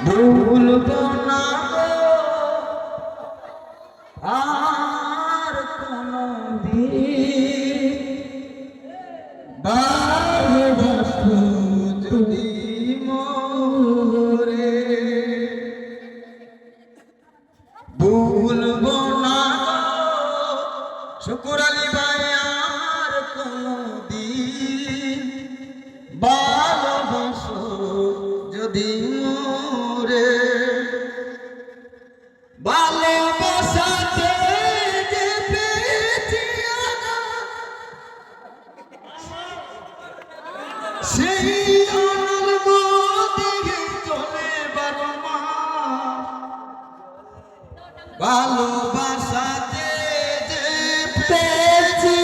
ভুলবো না আর কোনদিন ভালোবাসো যদি মোরে ভুলবো না শুকুর আলী ভাই আর কোনদিন ভালোবাসো যদি মোরে ভালোবাসাতে যে পেয়েছি সেই অনুভূতি চলে বারো মাস ভালোবাসাতে যে পেয়েছি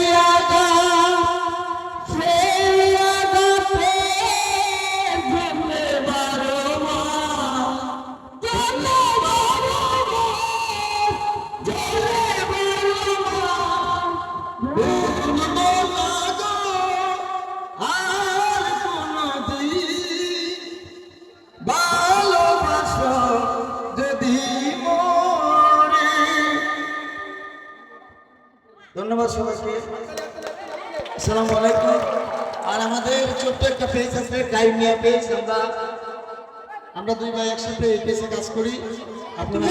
ধন্যবাদ সবাইকে। আসসালামু আলাইকুম। আর আমাদের ছোট্ট একটা পেজ আছে টাইম নিয়ে পেজ, আমরা দুই ভাই একসাথে এই পেজে কাজ করি। আপনারা